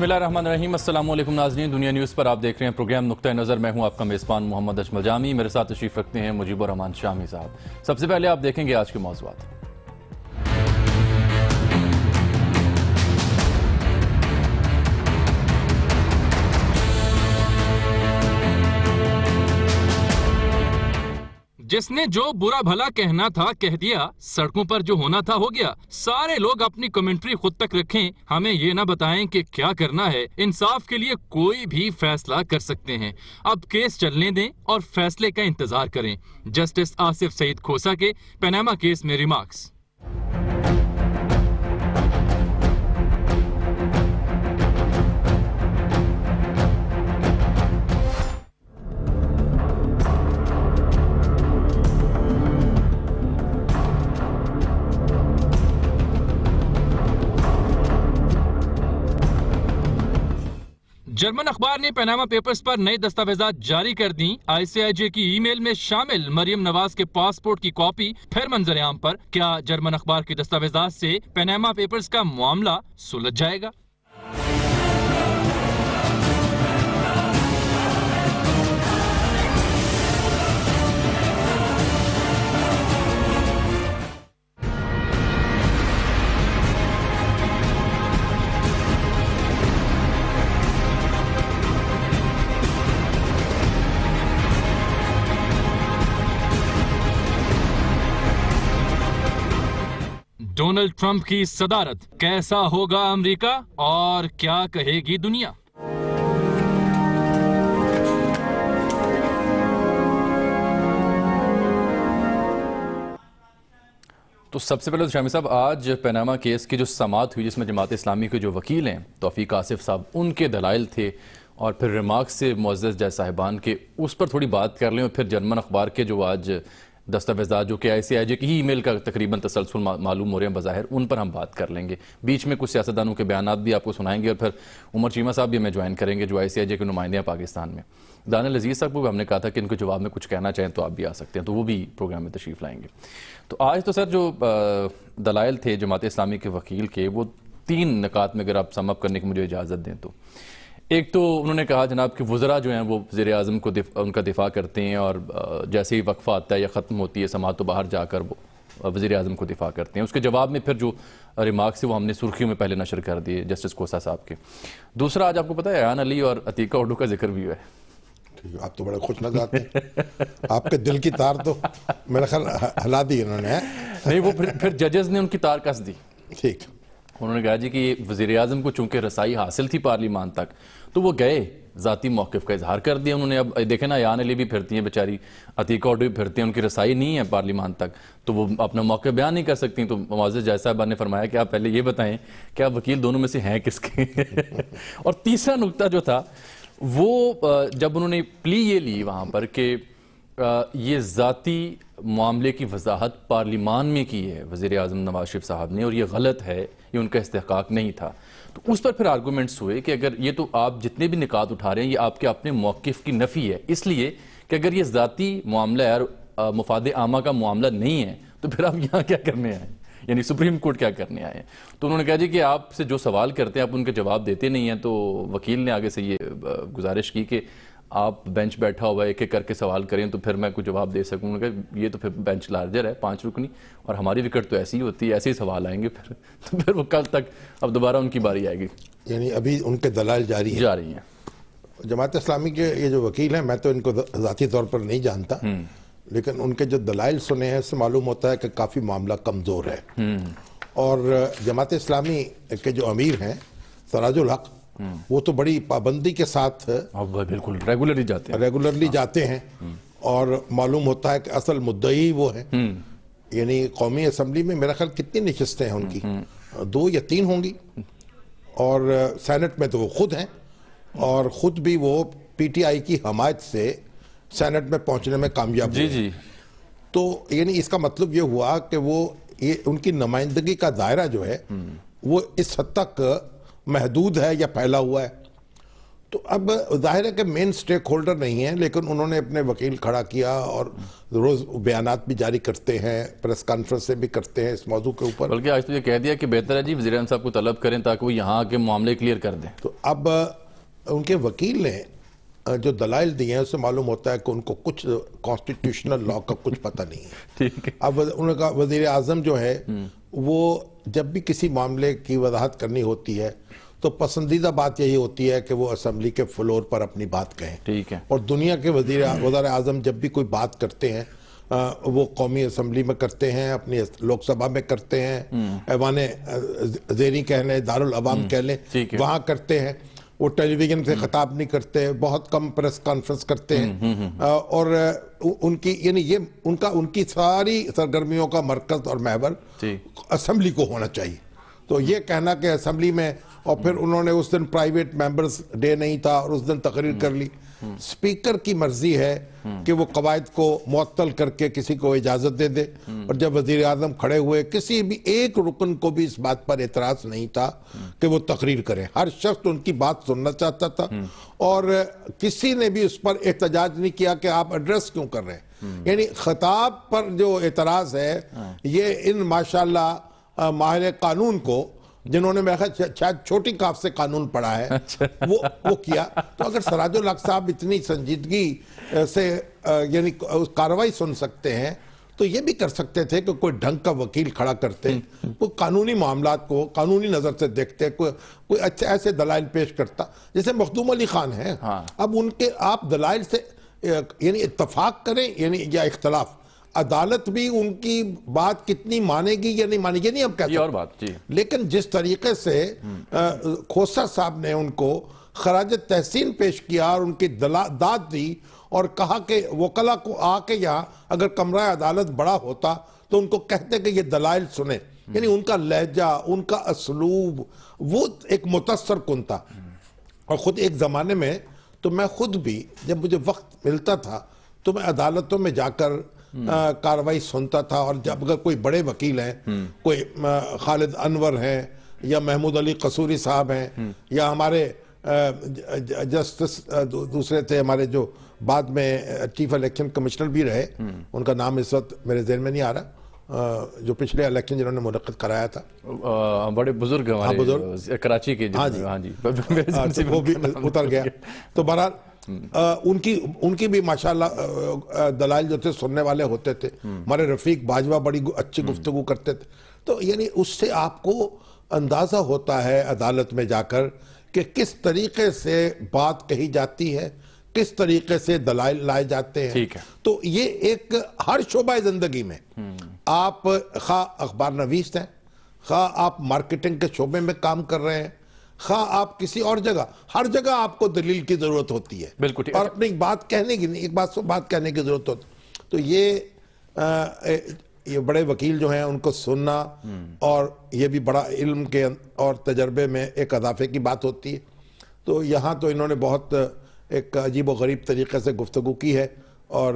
بسم اللہ الرحمن الرحیم۔ السلام علیکم ناظرین، دنیا نیوز پر آپ دیکھ رہے ہیں پروگرام نقطہ نظر۔ میں ہوں آپ کا میزبان محمد اجمل جامی، میرے ساتھ تشریف رکھتے ہیں مجیب الرحمان شامی صاحب۔ سب سے پہلے آپ دیکھیں گے آج کے موضوعات۔ جس نے جو برا بھلا کہنا تھا کہہ دیا، سڑکوں پر جو ہونا تھا ہو گیا۔ سارے لوگ اپنی کمنٹری خود تک رکھیں، ہمیں یہ نہ بتائیں کہ کیا کرنا ہے۔ انصاف کے لیے کوئی بھی فیصلہ کر سکتے ہیں۔ اب کیس چلنے دیں اور فیصلے کا انتظار کریں۔ جسٹس آصف سعید کھوسا کے پیناما کیس میں ریمارکس۔ جرمن اخبار نے پیناما پیپرز پر نئے دستاویزات جاری کر دیں۔ آئی سی آئی جے کی ای میل میں شامل مریم نواز کے پاسپورٹ کی کاپی پھر منظر عام پر۔ کیا جرمن اخبار کی دستاویزات سے پیناما پیپرز کا معاملہ سلجھ جائے گا؟ ڈونلڈ ٹرمپ کی صدارت، کیسا ہوگا امریکہ اور کیا کہے گی دنیا؟ تو سب سے پہلے شامی صاحب، آج پیناما کیس کی جو سماعت ہوئی جس میں جماعت اسلامی کے جو وکیل ہیں توفیق آصف صاحب، ان کے دلائل تھے اور پھر ریمارکس سے معزز جج صاحبان کے، اس پر تھوڑی بات کر لیں اور پھر جرمن اخبار کے جو آج دستاویزات جو کہ آئی سی آئی جے کی ہی ای میل کا تقریباً تسلسل معلوم ہو رہے ہیں بظاہر، ان پر ہم بات کر لیں گے۔ بیچ میں کچھ سیاستدانوں کے بیانات بھی آپ کو سنائیں گے اور پھر عمر چیمہ صاحب بھی ہمیں جوائن کریں گے جو آئی سی آئی جے کے نمائندے ہیں پاکستان میں۔ دانیال عزیز صاحب کو بھی ہم نے کہا تھا کہ ان کے جواب میں کچھ کہنا چاہیں تو آپ بھی آ سکتے ہیں، تو وہ بھی پروگرام میں تشریف لائیں گے۔ تو آج تو سر جو دلائل تھے جماعت اسلامی کے وکیل کے، وہ 3 نکات میں اگر آپ سم اپ کرنے کی مجھے اجازت دیں تو ایک تو انہوں نے کہا جناب کہ وزراء جو ہیں وہ وزیر اعظم کو ان کا دفاع کرتے ہیں اور جیسے ہی وقفہ آتا ہے یا ختم ہوتی ہے سماعت تو باہر جا کر وہ وزیر اعظم کو دفاع کرتے ہیں۔ اس کے جواب میں پھر جو ریمارکس وہ ہم نے سرخیوں میں پہلے نشر کر دیے جسٹس کھوسا صاحب کے۔ دوسرا، آج آپ کو پتہ ہے ایان علی اور عتیقہ اڈو کا ذکر بھی ہوا ہے۔ آپ تو بڑے خوش نظر ہیں، آپ کے دل کی تار تو میرا خیال ہلا دی انہوں نے۔ نہیں، وہ پھر ججز نے ان کی تار کس دی۔ ٹھیک، انہوں نے کہا جی کہ وزیر اعظم کو چونکہ رسائی حاصل تھی پارلیمان تک تو وہ گئے، ذاتی موقف کا اظہار کر دیا انہوں نے۔ اب دیکھیں نا، ایان علی بھی پھرتی ہیں بیچاری، عتیقہ اڈو بھی پھرتی ہیں، ان کی رسائی نہیں ہے پارلیمان تک تو وہ اپنا موقع بیان نہیں کر سکتی۔ تو معزز جج صاحبہ نے فرمایا کہ آپ پہلے یہ بتائیں کہ آپ وکیل دونوں میں سے ہیں کس کے۔ اور تیسرا نقطہ جو تھا وہ جب انہوں نے پلی یہ لی وہاں پر کہ یہ ذاتی معاملے کی وضاحت پارلیمان میں کی ہے وزیر اعظم نواز شریف صاحب نے اور یہ غلط ہے، یہ ان کا استحقاق نہیں تھا، تو اس پر پھر آرگومنٹس ہوئے کہ اگر یہ تو آپ جتنے بھی نکات اٹھا رہے ہیں یہ آپ کے اپنے موقف کی نفی ہے، اس لیے کہ اگر یہ ذاتی معاملہ ہے اور مفاد عامہ کا معاملہ نہیں ہے تو پھر آپ یہاں کیا کرنے آئے، یعنی سپریم کورٹ کیا کرنے آئے ہیں۔ تو انہوں نے کہا جی کہ آپ سے جو سوال کرتے ہیں آپ ان کے جواب دیتے نہیں ہیں، تو وکیل نے آگے سے یہ گزارش کی کہ آپ بینچ بیٹھا ہوا ہے ایک ایک کر کے سوال کریں تو پھر میں کوئی جواب دے سکوں۔ انہوں نے کہا یہ تو پھر بینچ لارجر ہے 5 رکنی اور ہماری وکٹ تو ایسی ہی ہوتی ہے، ایسے ہی سوال آئیں گے پھر تو پھر وہ کل تک اب دوبارہ ان کی باری آئے گی۔ یعنی ابھی ان کے دلائل جاری ہیں۔ جماعت اسلامی کے یہ جو وکیل ہیں، میں تو ان کو ذاتی طور پر نہیں جانتا، لیکن ان کے جو دلائل سنے ہیں اس سے معلوم ہوتا ہے کہ کافی معاملہ کمزور ہے۔ اور جماعت اسلامی کے جو امیر ہیں سراج الحق، وہ تو بڑی پابندی کے ساتھ بالکل ریگولرلی جاتے ہیں اور معلوم ہوتا ہے کہ اصل مدعی وہ ہیں۔ یعنی قومی اسمبلی میں میرا خیال کتنی نشستیں ہیں ان کی، 2 یا 3 ہوں گی، اور سینٹ میں تو وہ خود ہیں اور خود بھی وہ پی ٹی آئی کی حمایت سے سینٹ میں پہنچنے میں کامیاب ہوئے۔ جی تو یعنی اس کا مطلب یہ ہوا کہ وہ ان کی نمائندگی کا دائرہ جو ہے وہ اس حد تک محدود ہے یا پھیلا ہوا ہے۔ تو اب ظاہر ہے کہ مین سٹیک ہولڈر نہیں ہیں، لیکن انہوں نے اپنے وکیل کھڑا کیا اور روز بیانات بھی جاری کرتے ہیں، پریس کانفرنسیں بھی کرتے ہیں اس موضوع کے اوپر۔ بلکہ آج تو یہ کہہ دیا کہ بہتر ہے جی وزیر اعظم صاحب کو طلب کریں تاکہ وہ یہاں کے معاملے کلیئر کر دیں۔ تو اب ان کے وکیل نے جو دلائل دیے ہیں اس سے معلوم ہوتا ہے کہ ان کو کچھ کانسٹیٹیوشنل لا کا کچھ پتہ نہیں ہے. اب ان کا وزیر اعظم جو ہے وہ جب بھی کسی معاملے کی وضاحت کرنی ہوتی ہے تو پسندیدہ بات یہی ہوتی ہے کہ وہ اسمبلی کے فلور پر اپنی بات کہیں. ٹھیک ہے. اور دنیا کے وزیر اعظم جب بھی کوئی بات کرتے ہیں وہ قومی اسمبلی میں کرتے ہیں, اپنی لوک سبھا میں کرتے ہیں, ایوان زیریں کہہ لیں, دارالعوام کہہ لیں, وہاں کرتے ہیں. وہ ٹیلی ویژن سے خطاب نہیں کرتے, بہت کم پریس کانفرنس کرتے ہیں, اور ان کی یعنی یہ ان کی ساری سرگرمیوں کا مرکز اور محور اسمبلی کو ہونا چاہیے. تو یہ کہنا کہ اسمبلی میں, اور پھر انہوں نے اس دن پرائیویٹ ممبرز ڈے نہیں تھا اور اس دن تقریر کر لی. سپیکر کی مرضی ہے کہ وہ قواعد کو معطل کر کے کسی کو اجازت دے دے, اور جب وزیر اعظم کھڑے ہوئے کسی بھی ایک رکن کو بھی اس بات پر اعتراض نہیں تھا کہ وہ تقریر کریں. ہر شخص ان کی بات سننا چاہتا تھا, اور کسی نے بھی اس پر احتجاج نہیں کیا کہ آپ ایڈریس کیوں کر رہے ہیں. یعنی خطاب پر جو اعتراض ہے یہ ان ماشاءاللہ ماہر قانون کو, جنہوں نے شاید چھوٹی کاف سے قانون پڑھا ہے, وہ کیا. تو اگر سراج الحق صاحب اتنی سنجیدگی سے یعنی کارروائی سن سکتے ہیں تو یہ بھی کر سکتے تھے کہ کوئی ڈھنگ کا وکیل کھڑا کرتے, کوئی قانونی معاملات کو قانونی نظر سے دیکھتے, کوئی اچھے ایسے دلائل پیش کرتا جیسے مخدوم علی خان ہیں. اب ان کے آپ دلائل سے یعنی اتفاق کریں یعنی یا اختلاف, عدالت بھی ان کی بات کتنی مانے گی یا نہیں مانے گی نہیں ہم کہتے, اور بات. لیکن جس طریقے سے کھوسر صاحب نے ان کو خراج تحسین پیش کیا اور ان کی داد دی اور کہا کہ وکلا کو آ کے یہاں اگر کمرہ عدالت بڑا ہوتا تو ان کو کہتے کہ یہ دلائل سنیں, یعنی ان کا لہجہ, ان کا اسلوب وہ ایک متاثر کن تھا. اور خود ایک زمانے میں تو میں خود بھی جب مجھے وقت ملتا تھا تو میں عدالتوں میں جا کر کاروائی سنتا تھا, اور جب اگر کوئی بڑے وکیل ہیں, کوئی خالد انور ہیں یا محمود علی قصوری صاحب ہیں یا ہمارے جسٹس دوسرے تھے ہمارے جو بعد میں چیف الیکشن کمشنر بھی رہے, ان کا نام اس وقت میرے ذہن میں نہیں آ رہا, جو پچھلے الیکشن جنہوں نے منعقد کرایا تھا, بڑے بزرگ ہمارے کراچی کے, وہ بھی اتر گیا. تو بہرحال ان کی بھی ماشاءاللہ دلائل جو تھے سننے والے ہوتے تھے. ہمارے رفیق باجوہ بڑی اچھی گفتگو کرتے تھے. تو یعنی اس سے آپ کو اندازہ ہوتا ہے عدالت میں جا کر کہ کس طریقے سے بات کہی جاتی ہے, کس طریقے سے دلائل لائے جاتے ہیں. تو یہ ایک ہر شعبہ زندگی میں, آپ خواہ اخبار نویس ہیں, خواہ آپ مارکیٹنگ کے شعبے میں کام کر رہے ہیں, خواہ آپ کسی اور جگہ, ہر جگہ آپ کو دلیل کی ضرورت ہوتی ہے, اور اپنی بات کہنے کی نہیں, ایک بات کہنے کی ضرورت ہوتی. تو یہ بڑے وکیل جو ہیں ان کو سننا, اور یہ بھی بڑا علم کے اور تجربے میں ایک اضافے کی بات ہوتی ہے. تو یہاں تو انہوں نے بہت ایک عجیب و غریب طریقے سے گفتگو کی ہے, اور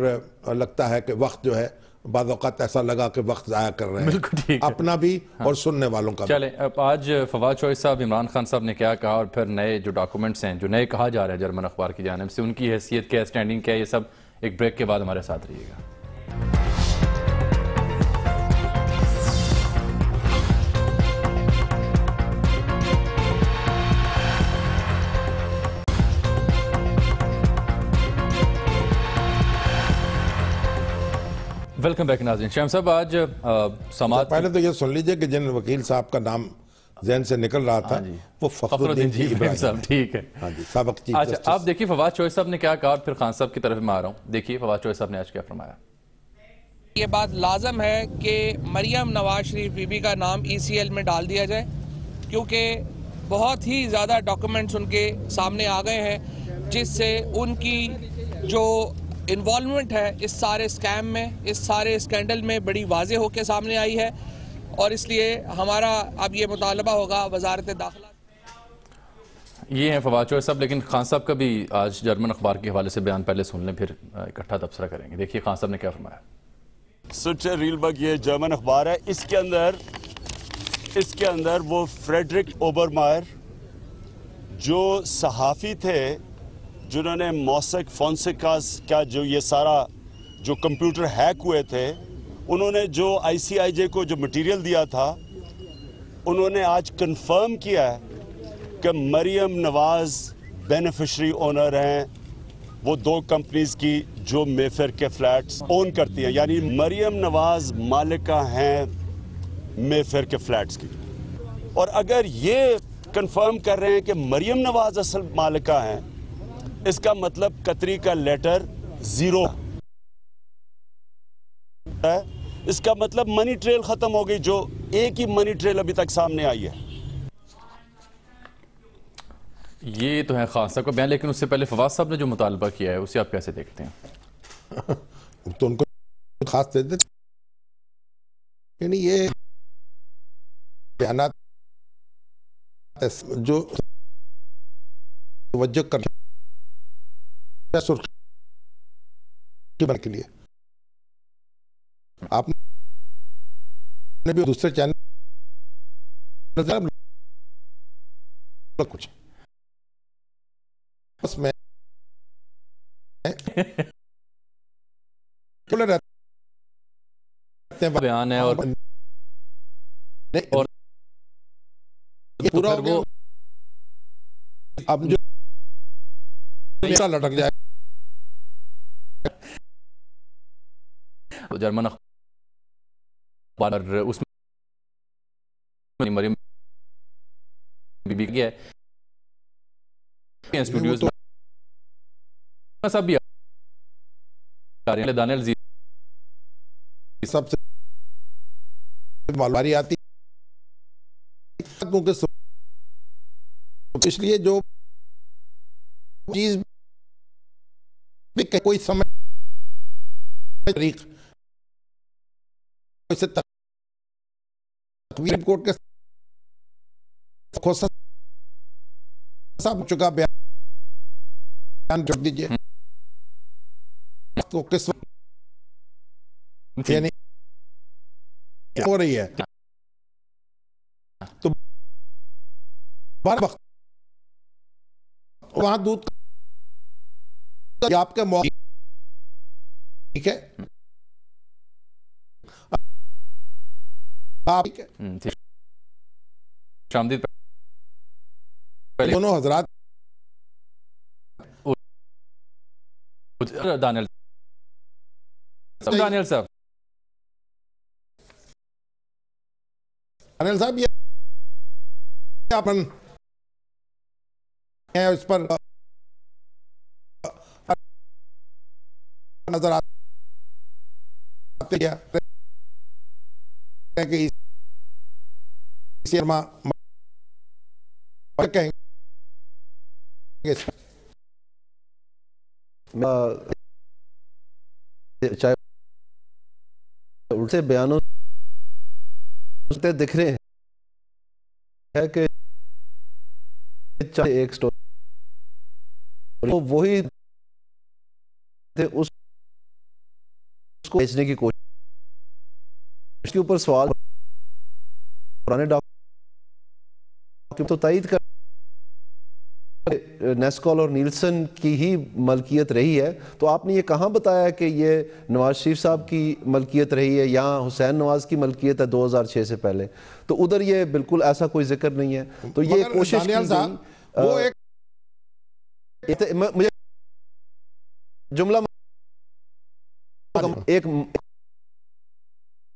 لگتا ہے کہ وقت جو ہے بعض اوقات ایسا لگا کہ وقت ضائع کر رہے ہیں, اپنا بھی اور سننے والوں کا بھی. چلیں اب آج فواد چوہے صاحب عمران خان صاحب نے کیا کہا, اور پھر نئے جو ڈاکومنٹس ہیں جو نئے کہا جا رہا ہے جرمن اخبار کی جانب سے, ان کی حیثیت کیا, سٹینڈنگ کیا, یہ سب ایک بریک کے بعد ہمارے ساتھ رہیے گا. ویلکم بیک ناظرین. شاہم صاحب آج سماعت, پہلے تو یہ سن لیجئے کہ جن وکیل صاحب کا نام ذہن سے نکل رہا تھا وہ فخر الدین جی ابراہیم صاحب. ٹھیک ہے, سابق چیف اچھا آپ دیکھیے فواد چوہے صاحب نے کیا کہا, اور پھر خان صاحب کی طرف میں آ رہا ہوں. دیکھیے فواد چوہے صاحب نے آج کیا فرمایا. یہ بات لازم ہے کہ مریم نواز شریف بی بی کا نام ای سی ایل میں ڈال دیا جائے, کیونکہ بہت ہی زیادہ ڈاکومنٹس ان کے سامنے آ گئے ہیں جس سے ان کی جو انوالومنٹ ہے اس سارے اسکیم میں, اس سارے اسکینڈل میں بڑی واضح ہو کے سامنے آئی ہے, اور اس لیے ہمارا اب یہ مطالبہ ہوگا وزارت داخلہ. یہ ہیں فواد چوہے صاحب, لیکن خان صاحب کا بھی آج جرمن اخبار کے حوالے سے بیان پہلے سن لیں, پھر اکٹھا تبصرہ کریں گے. دیکھیے خان صاحب نے کیا فرمایا. سچے ریل بگ یہ جرمن اخبار ہے, اس کے اندر وہ فریڈرک اوبرمائر جو صحافی تھے جنہوں نے موسک فونسیکاز کا جو یہ سارا جو کمپیوٹر ہیک ہوئے تھے, انہوں نے جو آئی سی آئی جے کو جو مٹیریل دیا تھا, انہوں نے آج کنفرم کیا ہے کہ مریم نواز بینیفیشری اونر ہیں وہ 2 کمپنیز کی جو میفر کے فلیٹس اون کرتی ہیں، یعنی مریم نواز مالکہ ہیں میفر کے فلیٹس کی. اور اگر یہ کنفرم کر رہے ہیں کہ مریم نواز اصل مالکہ ہیں، اس کا مطلب قطری کا لیٹر 0 ہے. اس کا مطلب منی ٹریل ختم ہو گئی، جو ایک ہی منی ٹریل ابھی تک سامنے آئی ہے. یہ تو ہے خاص صاحب کا بیان، لیکن اس سے پہلے فواز صاحب نے جو مطالبہ کیا ہے اسے آپ کیسے دیکھتے ہیں؟ تو ان کو خاص دے دیتے، یعنی یہ بیانات جو توجہ کرنے سرخی بن کے لیے آپ نے بھی دوسرے چینل کچھ اس میں بیان ہے اور پورا ہو گیا. اب جو لٹک جائے جرمن اخبار اس میں مریم بی بی کیا ہے اسٹوڈیوز سب بھی آ رہے ہیں. دانیل زی سب سے مالواری آتی، اس لیے جو چیز کوئی سمجھ طریق سے تقویم کوٹ کے سب چکا بیان جب دیجئے تو کس وقت یعنی ہو رہی ہے تو بار وقت وہاں دودھ آپ کے موقع ٹھیک ہے آپ شامدید دونوں حضرات دانیل صاحب انل صاحب یہ اپن اس پر نظر آتے ہیں کہ اسی کہیں چاہے الٹے بیانوں سے دکھ رہے ہیں کہ چاہے ایک سٹوری وہی اس کو بیچنے کی کوشش، اس کے اوپر سوال پرانے ڈاکیومنٹ تو تائید کر نیسکول اور نیلسن کی ہی ملکیت رہی ہے. تو آپ نے یہ کہاں بتایا کہ یہ نواز شریف صاحب کی ملکیت رہی ہے یا حسین نواز کی ملکیت ہے 2006 سے پہلے؟ تو ادھر یہ بالکل ایسا کوئی ذکر نہیں ہے. تو یہ کوشش کی گئی وہ مجھے جملہ ایک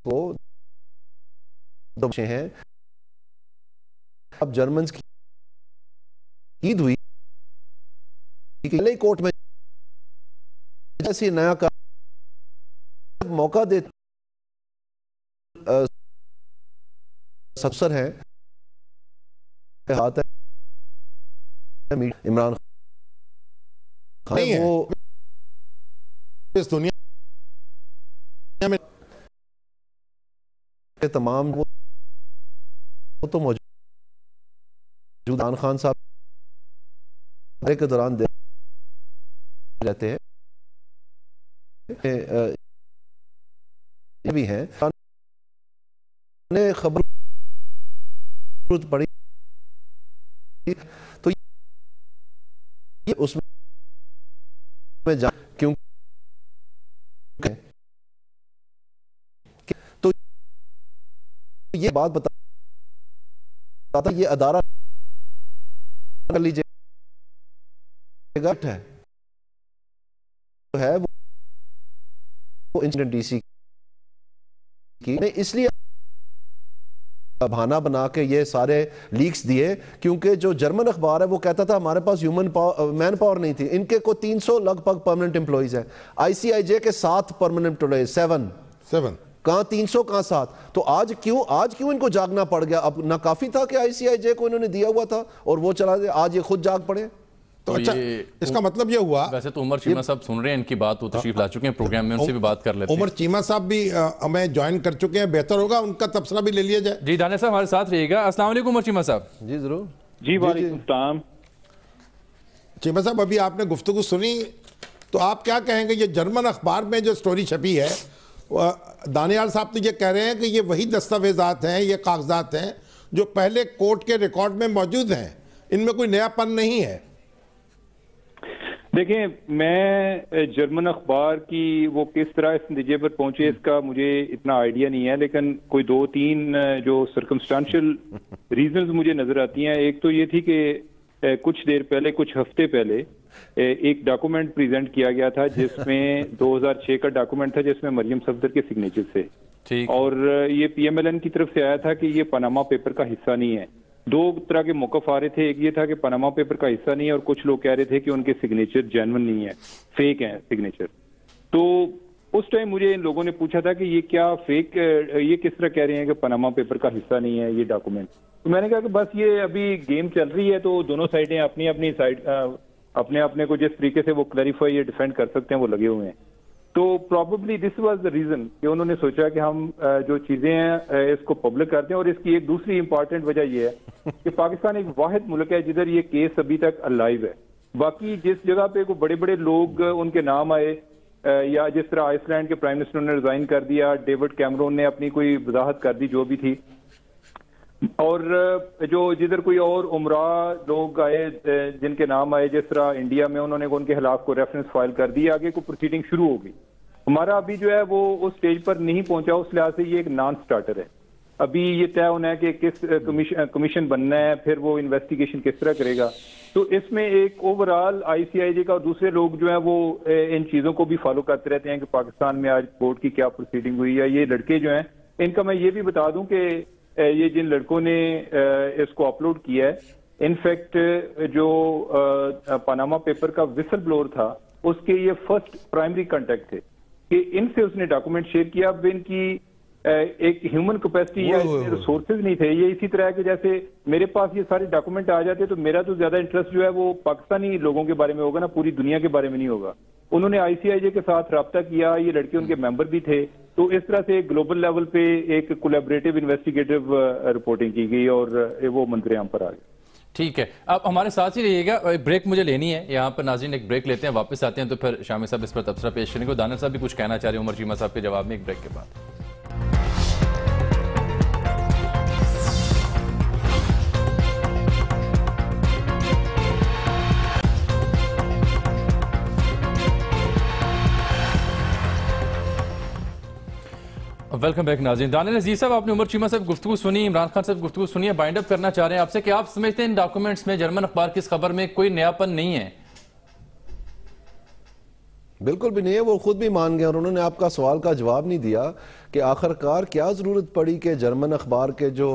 کو ہیں اب جرمنز کی عید ہوئی کورٹ میں ایسی نیا موقع دے سبسر ہیں ہاتھ ہے عمران خان وہ اس دنیا میں تمام وہ تو موجود عمران خان صاحب کے دوران رہتے ہیں یہ بھی ہیں خبر پڑی تو یہ اس میں کیوں تو یہ بات بتا یہ ادارہ کر لیجیے ہے وہ انسیڈنٹ ڈی سی کی اس لیے بہانہ بنا کے یہ سارے لیکس دیے کیونکہ جو جرمن اخبار ہے وہ کہتا تھا ہمارے پاس مین پاور نہیں تھی. ان کے کو 300 لگ بھگ پرماننٹ امپلائیز ہیں. آئی سی آئی جے کے 7 پرماننٹ امپلائیز 7 کہاں 300 کہاں 7. تو آج کیوں ان کو جاگنا پڑ گیا؟ اب نہ کافی تھا کہ آئی سی آئی جے کو انہوں نے دیا ہوا تھا اور وہ چلا دیا, آج یہ خود جاگ پڑے. تو اچھا اس کا مطلب یہ ہوا. ویسے تو عمر چیمہ صاحب سن رہے ہیں ان کی بات, وہ تشریف لا چکے ہیں پروگرام میں, ان سے بھی بات کر لیتے ہیں. عمر چیمہ صاحب بھی ہمیں جوائن کر چکے ہیں, بہتر ہوگا ان کا تبصرہ بھی لے لیا جائے. جی دانیہ صاحب ہمارے ساتھ رہیے گا. السلام علیکم عمر چیمہ صاحب. جی ضرور. جی وعلیکم السلام. چیمہ صاحب ابھی آپ نے گفتگو سنی تو آپ کیا کہیں گے؟ یہ جرمن اخبار میں جو سٹوری چھپی ہے, دانیال صاحب تو یہ کہہ رہے ہیں کہ یہ وہی دستاویزات ہیں, یہ کاغذات ہیں جو پہلے کورٹ کے ریکارڈ میں موجود ہیں, ان میں کوئی نیا پن نہیں ہے. دیکھیں, میں جرمن اخبار کی وہ کس طرح اس نتیجے پر پہنچے اس کا مجھے اتنا آئیڈیا نہیں ہے, لیکن کوئی 2-3 جو سرکمسٹانشل ریزنز مجھے نظر آتی ہیں. ایک تو یہ تھی کہ کچھ دیر پہلے, کچھ ہفتے پہلے ایک ڈاکومنٹ پریزنٹ کیا گیا تھا جس میں 2006 کا ڈاکومنٹ تھا جس میں مریم صفدر کے سگنیچر تھے, اور یہ پی ایم ایل این کی طرف سے آیا تھا کہ یہ پاناما پیپر کا حصہ نہیں ہے. 2 طرح کے موقف آ رہے تھے, ایک یہ تھا کہ پاناما پیپر کا حصہ نہیں ہے, اور کچھ لوگ کہہ رہے تھے کہ ان کے سگنیچر جینون نہیں ہے, فیک ہیں سگنیچر. تو اس ٹائم مجھے ان لوگوں نے پوچھا تھا کہ یہ کیا فیک, یہ کس طرح کہہ رہے ہیں کہ پاناما پیپر کا حصہ نہیں ہے یہ ڈاکومنٹ. تو میں نے کہا کہ بس یہ ابھی گیم چل رہی ہے, تو دونوں سائڈیں اپنی سائڈ اپنے کو جس طریقے سے وہ کلیریفائی یا ڈیفینڈ کر سکتے ہیں وہ لگے ہوئے ہیں. تو probably this was the reason کہ انہوں نے سوچا کہ ہم جو چیزیں ہیں اس کو پبلک کرتے ہیں. اور اس کی ایک دوسری امپورٹنٹ وجہ یہ ہے کہ پاکستان ایک واحد ملک ہے جدھر یہ کیس ابھی تک الائیو ہے. باقی جس جگہ پہ کوئی بڑے بڑے لوگ ان کے نام آئے, یا جس طرح آئس لینڈ کے پرائم منسٹر نے ریزائن کر دیا, ڈیوڈ کیمرون نے اپنی کوئی وضاحت کر دی جو بھی تھی, اور جو جدھر کوئی اور عمرہ لوگ آئے جن کے نام آئے, جس طرح انڈیا میں انہوں نے ان کے خلاف کو ریفرنس فائل کر دی, آگے کو پروسیڈنگ شروع ہو گئی. ہمارا ابھی جو ہے وہ اس سٹیج پر نہیں پہنچا, اس لحاظ سے یہ ایک نان سٹارٹر ہے. ابھی یہ طے ہونا ہے کہ کس کمیشن بننا ہے, پھر وہ انویسٹیگیشن کس طرح کرے گا. تو اس میں ایک اوور آل آئی سی آئی جے کا اور دوسرے لوگ جو ہیں وہ ان چیزوں کو بھی فالو کرتے رہتے ہیں کہ پاکستان میں آج کورٹ کی کیا پروسیڈنگ ہوئی, یا یہ لڑکے جو ہیں ان کا میں یہ بھی بتا دوں کہ یہ جن لڑکوں نے اس کو اپلوڈ کیا ہے, انفیکٹ جو پاناما پیپر کا وسل بلور تھا اس کے یہ فرسٹ پرائمری کانٹیکٹ تھے کہ ان سے اس نے ڈاکومنٹ شیئر کیا. اب ان کی ایک ہیومن کیپیسٹی یا ریسورسز نہیں تھے. یہ اسی طرح کہ جیسے میرے پاس یہ سارے ڈاکومنٹ آ جاتے تو میرا تو زیادہ انٹرسٹ جو ہے وہ پاکستانی لوگوں کے بارے میں ہوگا نا, پوری دنیا کے بارے میں نہیں ہوگا. انہوں نے آئی سی آئی جے کے ساتھ رابطہ کیا, یہ لڑکے ان کے ممبر بھی تھے, تو اس طرح سے گلوبل لیول پہ ایک کولیبریٹو انویسٹیگیٹو رپورٹنگ کی گئی اور وہ منظر عام پر آ گئے. ٹھیک ہے, آپ ہمارے ساتھ ہی رہیے گا. بریک مجھے لینی ہے یہاں پر ناظرین, ایک بریک لیتے ہیں, واپس آتے ہیں تو پھر شامی صاحب اس پر تبصرہ پیش کریں گے. دانیال صاحب بھی کچھ کہنا چاہ رہے ہیں عمر چیمہ صاحب کے جواب میں ایک بریک کے بعد. ویلکم بیک ناظرین. دانیال عزیز صاحب, آپ نے عمر چیمہ صاحب گفتگو سنی, عمران خان صاحب گفتگو سنی ہے. بائنڈ اپ کرنا چاہ رہے ہیں آپ سے کہ آپ سمجھتے ہیں ان ڈاکومنٹس میں, جرمن اخبار کی اس خبر میں کوئی نیا پن نہیں ہے؟ بالکل بھی نہیں ہے. وہ خود بھی مان گئے اور انہوں نے آپ کا سوال کا جواب نہیں دیا کہ آخرکار کیا ضرورت پڑی کہ جرمن اخبار کے جو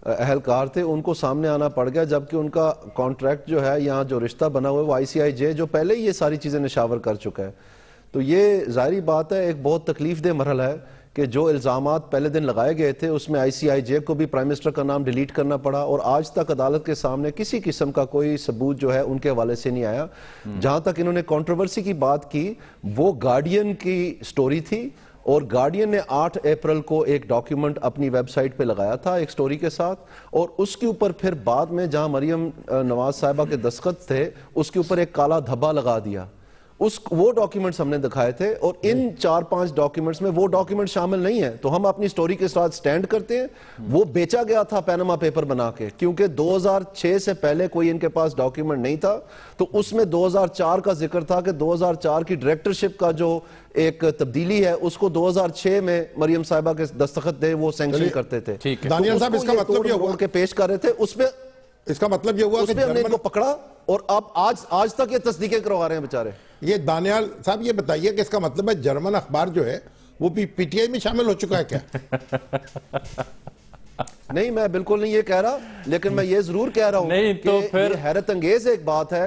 اہلکار تھے ان کو سامنے آنا پڑ گیا, جبکہ ان کا کانٹریکٹ جو ہے یہاں جو رشتہ بنا ہوا ہے وہ آئی سی آئی جے جو پہلے ہی یہ ساری چیزیں نشاور کر چکا ہے. تو یہ ظاہری بات ہے, ایک بہت تکلیف دہ مرحلہ ہے کہ جو الزامات پہلے دن لگائے گئے تھے اس میں آئی سی آئی جے کو بھی پرائم منسٹر کا نام ڈیلیٹ کرنا پڑا, اور آج تک عدالت کے سامنے کسی قسم کا کوئی ثبوت جو ہے ان کے حوالے سے نہیں آیا. جہاں تک انہوں نے کنٹروورسی کی بات کی وہ گارڈین کی سٹوری تھی, اور گارڈین نے 8 اپریل کو ایک ڈاکیومنٹ اپنی ویب سائٹ پہ لگایا تھا ایک سٹوری کے ساتھ, اور اس کے اوپر پھر بعد میں جہاں مریم نواز صاحبہ کے دستخط تھے اس کے اوپر ایک کالا دھبا لگا دیا. وہ ڈاکیومنٹس ہم نے دکھائے تھے, اور ان 4-5 ڈاکیومنٹس میں وہ ڈاکیومنٹ شامل نہیں ہیں. تو ہم اپنی سٹوری کے ساتھ سٹینڈ کرتے ہیں. وہ بیچا گیا تھا پیناما پیپر بنا کے, کیونکہ 2006 سے پہلے کوئی ان کے پاس ڈاکیومنٹ نہیں تھا. تو اس میں 2004 کا ذکر تھا کہ 2004 کی ڈائریکٹرشپ کا جو ایک تبدیلی ہے اس کو 2006 میں مریم صاحبہ کے دستخط دے وہ سینکشن کرتے تھے. دانیال صاحب, اس کا مطلب یہ ہوا کہ پیش کر رہے تھے اس پہ اس کا مطلب یہ ہوا اس کہ پہ ہم نے ان کو پکڑا اور اب آج تک یہ تصدیقیں کروا رہے ہیں بیچارے. یہ دانیال صاحب یہ بتائیے کہ اس کا مطلب ہے جرمن اخبار جو ہے وہ بھی پی ٹی آئی میں شامل ہو چکا ہے کیا؟ نہیں میں بالکل نہیں یہ کہہ رہا, لیکن میں یہ ضرور کہہ رہا ہوں کہ یہ حیرت انگیز ایک بات ہے,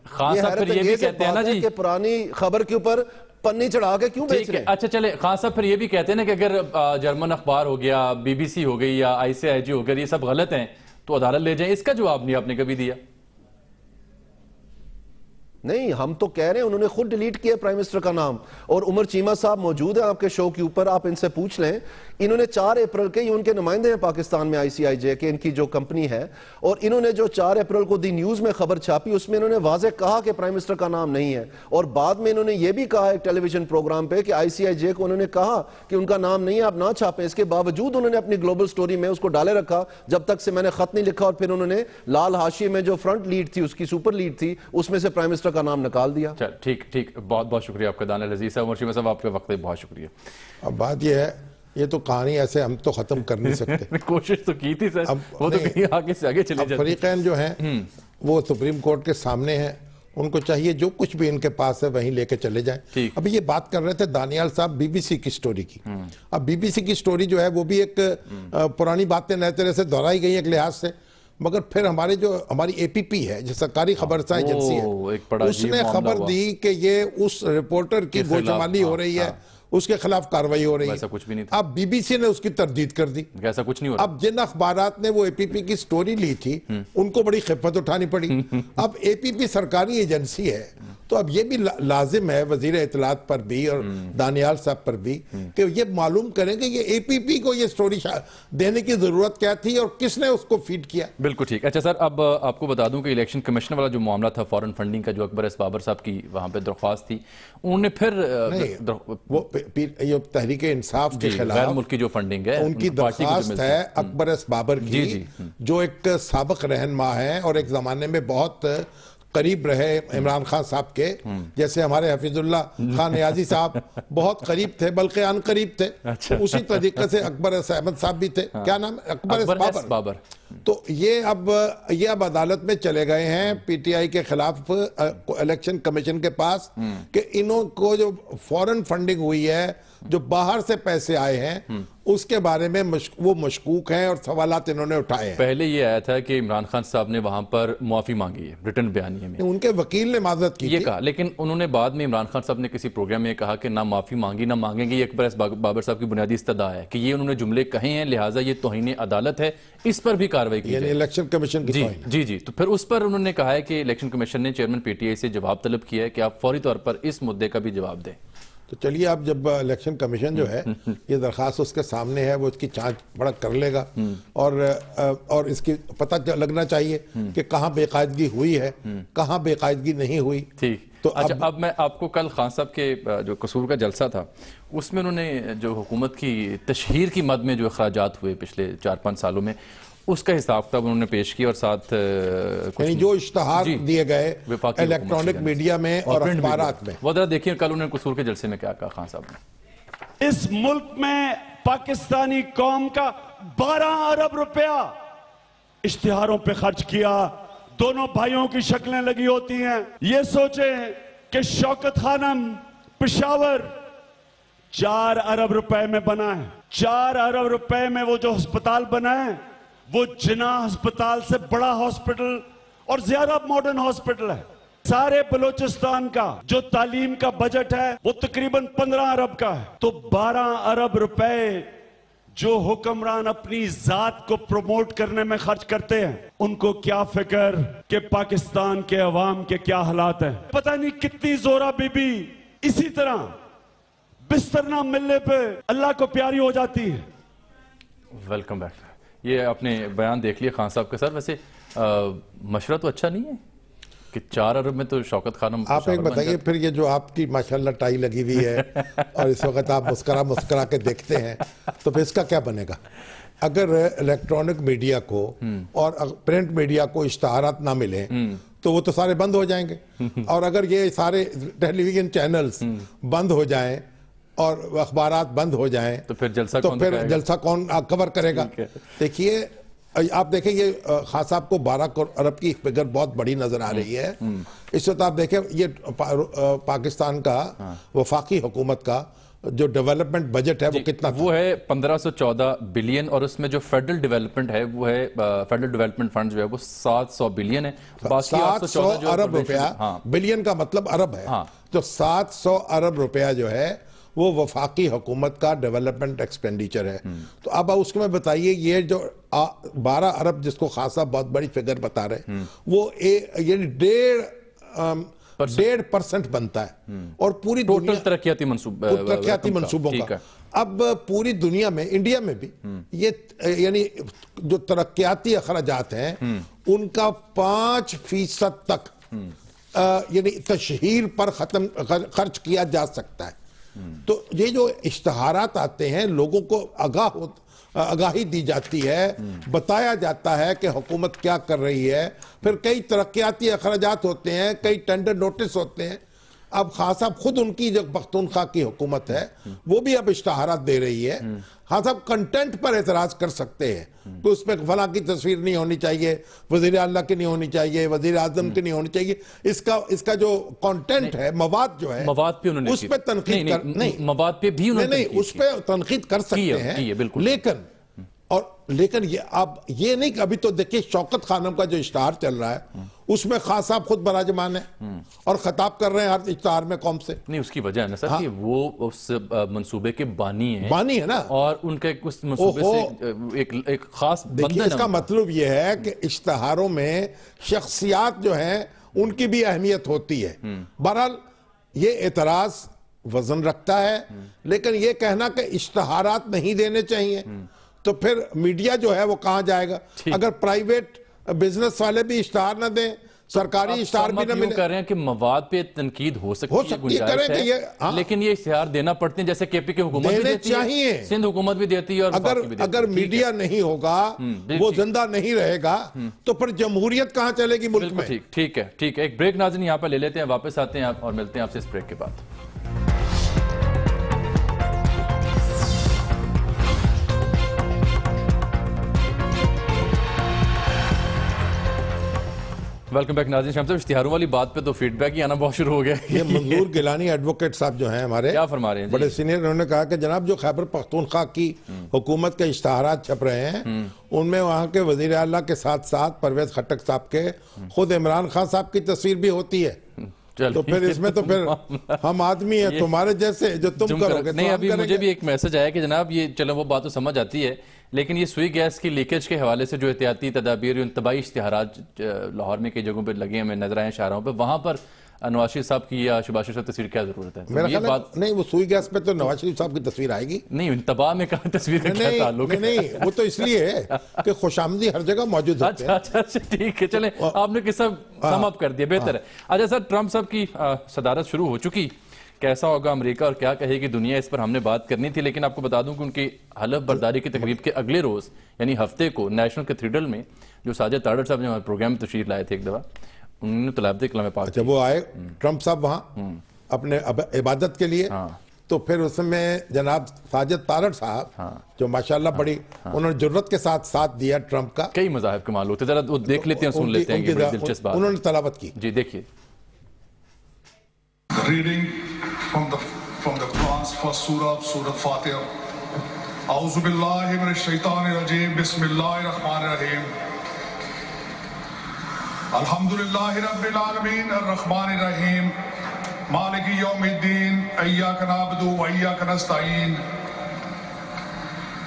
خان صاحب پھر یہ بھی کہتے ہیں نا جی کہ پرانی خبر کے اوپر پنی چڑھا کے کیوں بیچ رہے ہیں. اچھا چلے خان صاحب پھر یہ بھی کہتے ہیں نا کہ اگر جرمن اخبار ہو گیا, بی بی سی ہو گئی یا آئی سی آئی جی ہو گیا, یہ سب غلط ہیں تو عدالت لے جائیں. اس کا جواب نہیں آپ نے کبھی دیا. نہیں ہم تو کہہ رہے ہیں انہوں نے خود ڈیلیٹ کیا پرائم منسٹر کا نام, اور عمر چیمہ صاحب موجود ہیں آپ کے شو کے اوپر, آپ ان سے پوچھ لیں. انہوں نے 4 اپریل کے, یہ ان کے نمائندے ہیں پاکستان میں ICIJ کے, ان کی جو کمپنی ہے, اور انہوں نے جو 4 اپریل کو دی نیوز میں خبر چھاپی اس میں انہوں نے واضح کہا کہ پرائم منسٹر کا نام نہیں ہے, اور بعد میں انہوں نے یہ بھی کہا ایک ٹیلی ویژن پروگرام پہ کہ ICIJ کو انہوں نے کہا کہ ان کا نام نہیں ہے, آپ نہ چھاپیں. اس کے باوجود انہوں نے اپنی گلوبل سٹوری میں اس کو ڈالے رکھا جب تک سے میں نے خط نہیں لکھا, اور پھر انہوں نے لال حاشیے میں جو فرنٹ لیڈ تھی, اس کی سپر لیڈ تھی, اس میں سے پرائم منسٹر کا نام نکال دیا. ٹھیک بہت بہت شکریہ آپ کا دانیال عزیز صاحب. عمر چیمہ صاحب آپ کے وقت بہت شکریہ. اب بات یہ ہے, یہ تو کہانی ایسے ہم تو ختم کر نہیں سکتے. کوشش تو کی تھی سر, وہ تو کہیں آگے سے آگے چلے جاتے. فریقین جو ہیں وہ سپریم کورٹ کے سامنے ہیں, ان کو چاہیے جو کچھ بھی ان کے پاس ہے وہیں لے کے چلے جائیں. اب یہ بات کر رہے تھے دانیال صاحب بی بی سی کی سٹوری کی. اب بی بی سی کی سٹوری جو ہے وہ بھی ایک پرانی باتیں نئے طرح سے دہرائی گئی ایک لحاظ سے, مگر پھر ہماری اے پی پی ہے جو سرکاری خبرساں ایجنسی ہے, اس نے خبر دی کہ یہ اس رپورٹر کی گوشمالی ہو رہی ہے, اس کے خلاف کاروائی ہو رہی ہے. اب بی بی سی نے اس کی تردید کر دی. ایسا کچھ نہیں ہو رہا. اب جن اخبارات نے وہ اے پی پی کی سٹوری لی تھی ان کو بڑی خفت اٹھانی پڑی. اب اے پی پی سرکاری ایجنسی ہے, تو اب یہ بھی لازم ہے وزیر اطلاعات پر بھی اور دانیال صاحب پر بھی کہ یہ معلوم کریں کہ یہ اے پی پی کو یہ سٹوری دینے کی ضرورت کیا تھی اور کس نے اس کو فیڈ کیا. بالکل ٹھیک. اچھا سر, اب آپ کو بتا دوں کہ الیکشن کمیشن والا جو معاملہ تھا فورن فنڈنگ کا, جو اکبر ایس بابر صاحب کی وہاں پہ درخواست تھی, انہوں نے پھر وہ یہ تحریک انصاف کے خلاف غیر ملکی جو فنڈنگ ہے ان کی درخواست ہے اکبر ایس بابر کی, جو ایک سابق رہنما ہے اور ایک زمانے میں بہت قریب رہے عمران خان صاحب کے, جیسے ہمارے حفیظ اللہ خان نیازی صاحب بہت قریب تھے, بلکہ ان قریب تھے. اسی طریقے سے اکبر ایس احمد صاحب بھی تھے. کیا نام ہے؟ اکبر ایس بابر. تو یہ اب عدالت میں چلے گئے ہیں پی ٹی آئی کے خلاف الیکشن کمیشن کے پاس کہ انہوں کو جو فورن فنڈنگ ہوئی ہے, جو باہر سے پیسے آئے ہیں, اس کے بارے میں وہ مشکوک ہیں اور سوالات انہوں نے اٹھائے ہیں. پہلے یہ آیا تھا کہ عمران خان صاحب نے وہاں پر معافی مانگی ہے ریٹن بیانیے میں, ان کے وکیل نے معذرت کی یہ کہا, لیکن انہوں نے بعد میں عمران خان صاحب نے کسی پروگرام میں کہا کہ نہ معافی مانگی نہ مانگیں گے. یہ اکبر ایس بابر صاحب کی بنیادی استدعا ہے کہ یہ انہوں نے جملے کہے ہیں, لہٰذا یہ توہین عدالت ہے, اس پر بھی کارروائی کی یعنی الیکشن کمیشن کی توہین. جی. تو پھر اس پر انہوں نے کہا ہے کہ الیکشن کمیشن نے چیئرمین پی ٹی آئی سے جواب طلب کیا ہے کہ آپ فوری طور پر اس مدعے کا بھی جواب دیں. تو چلیے اب جب الیکشن کمیشن جو ہے یہ درخواست اس کے سامنے ہے, وہ اس کی جانچ پڑک کر لے گا, اور اس کی پتہ لگنا چاہیے کہ کہاں بے قاعدگی ہوئی ہے, کہاں بے قاعدگی نہیں ہوئی. ٹھیک. تو اچھا, اب میں آپ کو کل خان صاحب کے جو قصور کا جلسہ تھا اس میں انہوں نے جو حکومت کی تشہیر کی مد میں جو اخراجات ہوئے پچھلے 4-5 سالوں میں, اس کا حساب کتاب انہوں نے پیش کیا, اور ساتھ یعنی جو اشتہار دیے گئے الیکٹرانک میڈیا میں اور اخبارات میں, وہ ذرا دیکھیں کل انہوں نے قصور کے جلسے میں کیا کہا خان صاحب نے. اس ملک میں پاکستانی قوم کا 12 ارب روپیہ اشتہاروں پہ خرچ کیا, دونوں بھائیوں کی شکلیں لگی ہوتی ہیں. یہ سوچیں کہ شوکت خانم پشاور 4 ارب روپے میں بنا ہے. 4 ارب روپے میں وہ جو ہسپتال بنا ہے وہ جناح ہسپتال سے بڑا ہاسپٹل اور زیادہ ماڈرن ہاسپٹل ہے. سارے بلوچستان کا جو تعلیم کا بجٹ ہے وہ تقریباً 15 ارب کا ہے. تو 12 ارب روپے جو حکمران اپنی ذات کو پروموٹ کرنے میں خرچ کرتے ہیں, ان کو کیا فکر کہ پاکستان کے عوام کے کیا حالات ہیں. پتہ نہیں کتنی زورا بی بی اسی طرح بستر نہ ملنے پہ اللہ کو پیاری ہو جاتی ہے. Welcome back. یہ آپ نے بیان دیکھ لیا خان صاحب کے سر. ویسے مشورہ تو اچھا نہیں ہے کہ 4 ارب میں تو شوکت خانم. آپ ایک بتائیے پھر, یہ جو آپ کی ماشاءاللہ ٹائی لگی ہوئی ہے اور اس وقت آپ مسکرا کے دیکھتے ہیں, تو پھر اس کا کیا بنے گا؟ اگر الیکٹرانک میڈیا کو اور پرنٹ میڈیا کو اشتہارات نہ ملیں تو وہ تو سارے بند ہو جائیں گے, اور اگر یہ سارے ٹیلی ویژن چینلز بند ہو جائیں اور اخبارات بند ہو جائیں تو پھر جلسہ کون کور کرے گا؟ دیکھیے آپ دیکھیں یہ خان صاحب کو 12 ارب کی فگر بہت بڑی نظر آ رہی ہے. اس وقت آپ دیکھیں یہ پاکستان کا وفاقی حکومت کا جو ڈیولپمنٹ بجٹ ہے وہ کتنا تھا؟ وہ ہے 1514 بلین اور اس میں جو فیڈرل ڈیولپمنٹ ہے وہ ہے فیڈرل ڈیولپمنٹ فنڈ جو ہے وہ 700 بلین ہے. 700 ارب روپیہ, بلین کا مطلب ارب ہے, تو 700 ارب روپیہ جو ہے وہ وفاقی حکومت کا ڈیولپمنٹ ایکسپینڈیچر ہے. تو اب اس کو میں بتائیے یہ جو 12 ارب جس کو خان صاحب بہت بڑی فگر بتا رہے ہیں وہ یعنی 1.5% بنتا ہے اور پوری ٹوٹل ترقیاتی منصوبوں کا. اب پوری دنیا میں انڈیا میں بھی یہ یعنی جو ترقیاتی اخراجات ہیں ان کا 5% تک یعنی تشہیر پر خرچ کیا جا سکتا ہے. تو یہ جو اشتہارات آتے ہیں لوگوں کو آگاہی دی جاتی ہے, بتایا جاتا ہے کہ حکومت کیا کر رہی ہے, پھر کئی ترقیاتی اخراجات ہوتے ہیں, کئی ٹینڈر نوٹس ہوتے ہیں. اب خان صاحب خود ان کی جو پختونخوا کی حکومت ہے وہ بھی اب اشتہارات دے رہی ہے. خان صاحب کنٹینٹ پر اعتراض کر سکتے ہیں کہ اس میں فلاں کی تصویر نہیں ہونی چاہیے, وزیر اعلیٰ کی نہیں ہونی چاہیے, وزیر اعظم کی نہیں ہونی چاہیے. اس کا جو کنٹینٹ ہے, مواد جو ہے, اس پہ تنقید اس پہ تنقید کر سکتے ہیں. لیکن یہ نہیں کہ ابھی تو دیکھیں شوکت خانم کا جو اشتہار چل رہا ہے اس میں خان صاحب خود براجمان ہیں اور خطاب کر رہے ہیں ہر اشتہار میں قوم سے. نہیں اس کی وجہ ہے نا سر کہ وہ اس منصوبے کے بانی ہیں نا, اور ان کا اس منصوبے سے ایک خاص دیکھیں اس کا مطلب یہ ہے کہ اشتہاروں میں شخصیات جو ہیں ان کی بھی اہمیت ہوتی ہے. بہرحال یہ اعتراض وزن رکھتا ہے, لیکن یہ کہنا کہ اشتہارات نہیں دینے چاہیے تو پھر میڈیا جو ہے وہ کہاں جائے گا؟ اگر پرائیویٹ بزنس والے بھی اشتہار نہ دیں, سرکاری اشتہار بھی نہ ملے. کہہ رہے ہیں کہ مواد پہ تنقید ہو سکتی ہے, گنجائش ہے, لیکن یہ اشتہار دینا پڑتے ہیں جیسے کے پی کی حکومت بھی دیتی ہے, سندھ حکومت بھی دیتی ہے, اور اگر میڈیا نہیں ہوگا وہ زندہ نہیں رہے گا تو پھر جمہوریت کہاں چلے گی ملک میں؟ ٹھیک ہے. ایک بریک ناظرین یہاں پہ لے لیتے ہیں, واپس آتے ہیں اور ملتے ہیں آپ سے اس بریک کے بعد. ویلکم بیک ناظرین. شام صاحب اشتہاروں والی بات پہ تو فیڈ بیک ہی آنا بہت شروع ہو گیا. یہ منظور گیلانی ایڈوکیٹ صاحب جو ہیں ہمارے, کیا فرما رہے ہیں, بڑے سینئر, انہوں نے کہا کہ جناب جو خیبر پختونخوا کی حکومت کے اشتہارات چھپ رہے ہیں ان میں وہاں کے وزیر اعلیٰ کے ساتھ ساتھ پرویز خٹک صاحب کے خود عمران خان صاحب کی تصویر بھی ہوتی ہے. تو پھر اس میں تو پھر ہم آدمی ہیں تمہارے جیسے جو تم کرو گے. نہیں ابھی مجھے بھی ایک میسج آیا کہ جناب یہ چلو وہ بات تو سمجھ آتی ہے, لیکن یہ سوئی گیس کی لیکیج کے حوالے سے جو احتیاطی تدابیر انتباہی اشتہارات لاہور میں کئی جگہوں پہ لگے ہمیں نظر آئے شاہراہوں پہ, وہاں پر نواز شریف صاحب کی یا شہباز شریف صاحب تصویر کیا ضرورت ہے؟ میرا خیال ہے نہیں, وہ سوئی گیس پہ تو نواز شریف صاحب کی تصویر آئے گی. نہیں انتباہ میں کہاں تصویر کا کیا تعلق ہے؟ نہیں وہ تو اس لیے ہے کہ خوش آمدی ہر جگہ موجود ہوتے ہیں. اچھا ٹھیک ہے, چلیں آپ نے قصہ سم اپ کر دیا, بہتر ہے. اچھا سر, ٹرمپ صاحب کی صدارت شروع ہو چکی, کیسا ہوگا امریکہ اور کیا کہے گی دنیا, اس پر ہم نے بات کرنی تھی. لیکن آپ کو بتا دوں کہ ان کی حلف برداری کی تقریب کے اگلے روز یعنی ہفتے کو نیشنل کیتھیڈرل میں جو ساجد تارڑ صاحب نے ہمارے پروگرام میں تشریف لائے تھے ایک دفعہ, انہوں نے تلاوت کلام پاک. اچھا وہ آئے ٹرمپ صاحب وہاں اپنے عبادت کے لیے, تو پھر اس میں جناب ساجد تارڑ صاحب جو ماشاءاللہ بڑی انہوں نے جرت کے ساتھ دیا ٹرمپ کا. کئی مذاہب کمال ہوتے, ذرا وہ دیکھ لیتے ہیں, سن لیتے ہیں, یہ بڑی دلچسپ بات. انہوں نے تلاوت کی. جی دیکھیے. Reading from the Quran's first Surah Fatiha. A'udhu billahi minash shaitanir rajeem. Bismillahir rahmanir rahim. Alhamdulillahi rabbil alamin arrahmanir rahim. Maliki yawmiddin. Iyyaka na'budu wa iyyaka nasta'in.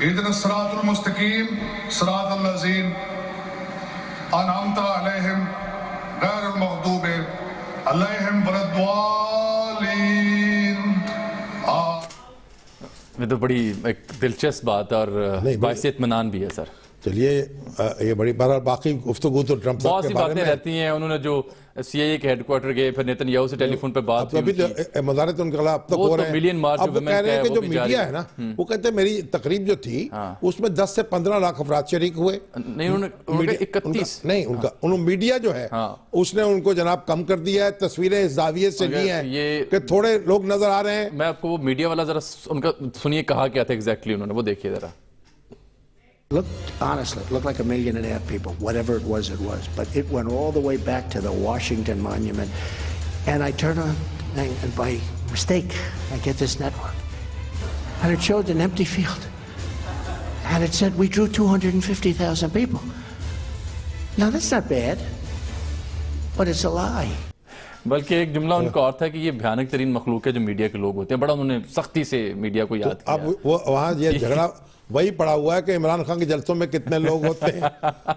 Ihdinas siratal mustaqim. Siratal ladzina an'amta alayhim ghayril maghdubi alayhim waladdallin. یہ تو بڑی ایک دلچسپ بات اور باعث اطمینان بھی ہے سر. چلیے یہ بڑی بہرحال باقی گفتگو تو ٹرمپ صاحب بہت سی باتیں رہتی ہیں. انہوں نے جو سی آئی اے کے ہیڈ کوارٹر گئے, پھر نیتن یاہو سے ٹیلی فون پہ بات کی, مظاہرے تو ان کے خلاف اب تک ہو رہے ہیں. اب وہ کہہ رہے ہیں کہ جو میڈیا ہے نا, وہ کہتے ہیں میری تقریب جو تھی اس میں 10 سے 15 لاکھ افراد شریک ہوئے. نہیں انہوں نے 31 نہیں انہوں میڈیا جو ہے اس نے ان کو جناب کم کر دیا ہے, تصویریں اس زاویے سے لی ہیں کہ تھوڑے لوگ نظر آ رہے ہیں. میں آپ کو وہ میڈیا والا ذرا ان کا سنیے کہا کیا تھا ایگزیکٹلی انہوں نے, وہ دیکھیے ذرا. Honestly, it looked like 1.5 million people, whatever it was. But it went all the way back to the Washington Monument. And I turn on, and by mistake, I get this network. And it showed an empty field. And it said, we drew 250,000 people. Now, that's not bad, but it's a lie. بلکہ ایک جملہ ان کا اور تھا کہ یہ بھیانک ترین مخلوق ہے جو میڈیا کے لوگ ہوتے ہیں. بڑا انہوں نے سختی سے میڈیا کو یاد کیا. اب وہاں یہ جھگڑا وہی پڑا ہوا ہے کہ عمران خان کے جلسوں میں کتنے لوگ ہوتے ہیں,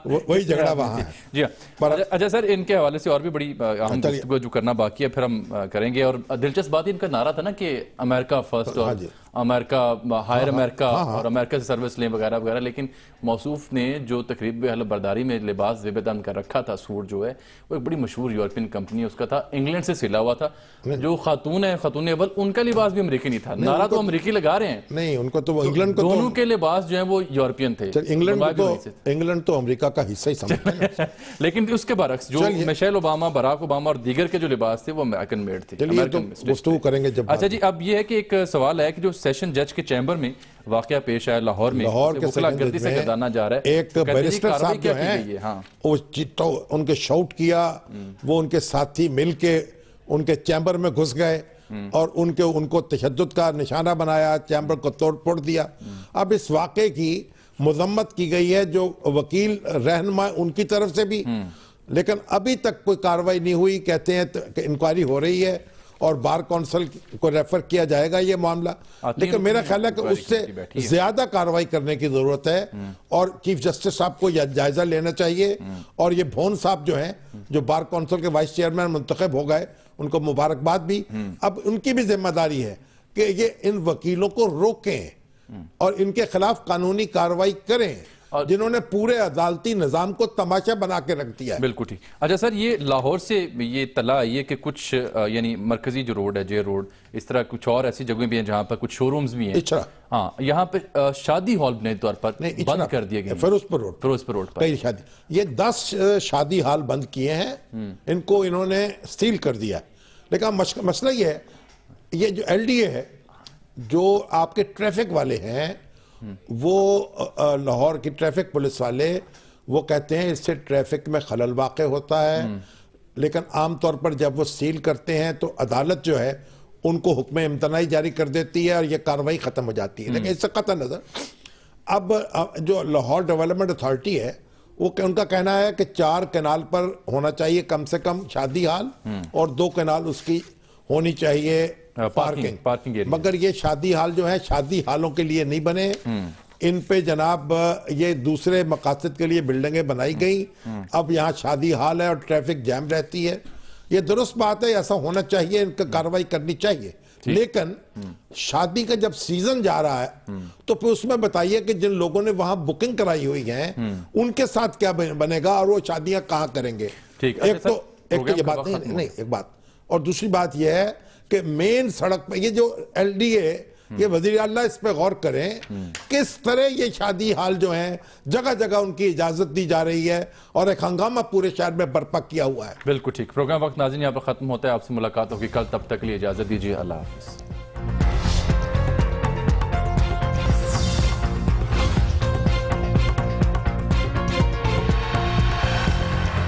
وہی جھگڑا وہاں ہے. جی ہاں. اچھا سر, ان کے حوالے سے اور بھی بڑی اہم گفتگو جو کرنا باقی ہے پھر ہم کریں گے. اور دلچسپ بات ان کا نعرہ تھا نا کہ امریکہ فرسٹ اور امریکہ ہائر امریکہ اور امریکہ سے سروس لیں وغیرہ وغیرہ, لیکن موصوف نے جو تقریب اہل برداری میں لباس زیب دم کر رکھا تھا, سوٹ جو ہے وہ ایک بڑی مشہور یورپین کمپنی اس کا تھا, انگلینڈ سے سلا ہوا تھا. جو خاتون ہے, خاتون اول, ان کا لباس بھی امریکی نہیں تھا. نعرہ تو امریکی لگا رہے ہیں, نہیں ان کو تو انگلینڈ کو دونوں کے لباس جو ہیں وہ یورپین تھے. انگلینڈ تو امریکہ کا حصہ ہی سمجھتے ہیں. لیکن اس کے برعکس جو میشیل اوباما, براک اوباما اور دیگر کے جو لباس تھے وہ امریکن میڈ تھے. گفتگو کریں گے جب. اچھا جی, اب یہ ہے کہ ایک سوال ہے کہ جو سیشن جج کے چیمبر میں واقعہ پیش آیا لاہور میں, وکلا گردی سے گردانا جا رہا ہے, ایک بیرسٹر صاحب جو ہیں ان کے شاؤٹ کیا, وہ ان کے ساتھی مل کے ان کے چیمبر میں گھس گئے اور ان کو تشدد کا نشانہ بنایا, چیمبر کو توڑ پھوڑ دیا. اب اس واقعے کی مذمت کی گئی ہے جو وکیل رہنما ان کی طرف سے بھی, لیکن ابھی تک کوئی کارروائی نہیں ہوئی. کہتے ہیں کہ انکوائری ہو رہی ہے اور بار کونسل کو ریفر کیا جائے گا یہ معاملہ, لیکن میرا خیال ہے کہ اس سے زیادہ کارروائی کرنے کی ضرورت ہے اور چیف جسٹس صاحب کو جائزہ لینا چاہیے. اور یہ بھون صاحب جو ہیں, جو بار کونسل کے وائس چیئرمین منتخب ہو گئے, ان کو مبارکباد بھی. اب ان کی بھی ذمہ داری ہے کہ یہ ان وکیلوں کو روکیں اور ان کے خلاف قانونی کارروائی کریں جنہوں نے پورے عدالتی نظام کو تماشا بنا کے رکھ دیا ہے. بالکل ٹھیک. اچھا سر, یہ لاہور سے یہ اطلاع آئی ہے کہ کچھ یعنی مرکزی جو روڈ ہے, جے روڈ, اس طرح کچھ اور ایسی جگہیں بھی ہیں جہاں پر کچھ شو رومز بھی ہیں. ہاں, یہاں پہ شادی ہال بنیادی طور پر بند کر دیے گئے. فیروزپور روڈ پر شادی, یہ 10 شادی ہال بند کیے ہیں, ان کو انہوں نے سیل کر دیا. لیکن مسئلہ یہ ہے, یہ جو ایل ڈی اے ہے, جو آپ کے ٹریفک والے ہیں, وہ لاہور کی ٹریفک پولیس والے, وہ کہتے ہیں اس سے ٹریفک میں خلل واقع ہوتا ہے, لیکن عام طور پر جب وہ سیل کرتے ہیں تو عدالت جو ہے ان کو حکم امتناعی جاری کر دیتی ہے اور یہ کارروائی ختم ہو جاتی ہے. لیکن اس سے قطع نظر اب جو لاہور ڈیولپمنٹ اتھارٹی ہے, وہ ان کا کہنا ہے کہ 4 کینال پر ہونا چاہیے کم سے کم شادی ہال اور 2 کینال اس کی ہونی چاہیے پارکنگ. مگر یہ شادی ہال جو ہے شادی ہالوں کے لیے نہیں بنے, ان پہ جناب یہ دوسرے مقاصد کے لیے بلڈنگیں بنائی گئیں. اب یہاں شادی ہال ہے اور ٹریفک جیم رہتی ہے. یہ درست بات ہے, ایسا ہونا چاہیے, ان کا کارروائی کرنی چاہیے. لیکن شادی کا جب سیزن جا رہا ہے تو پھر اس میں بتائیے کہ جن لوگوں نے وہاں بکنگ کرائی ہوئی ہیں ان کے ساتھ کیا بنے گا اور وہ شادیاں کہاں کریں گے. ایک تو یہ بات نہیں, ایک بات. اور دوسری بات یہ ہے کہ مین سڑک پہ یہ جو ایل ڈی اے, یہ وزیر اعلیٰ اس پہ غور کریں کس طرح یہ شادی حال جو ہیں جگہ جگہ ان کی اجازت دی جا رہی ہے اور ایک ہنگامہ پورے شہر میں برپا کیا ہوا ہے. بالکل ٹھیک. پروگرام وقت ناظرین یہاں پر ختم ہوتا ہے. آپ سے ملاقات ہوگی کل, تب تک لیے اجازت دیجیے. اللہ حافظ.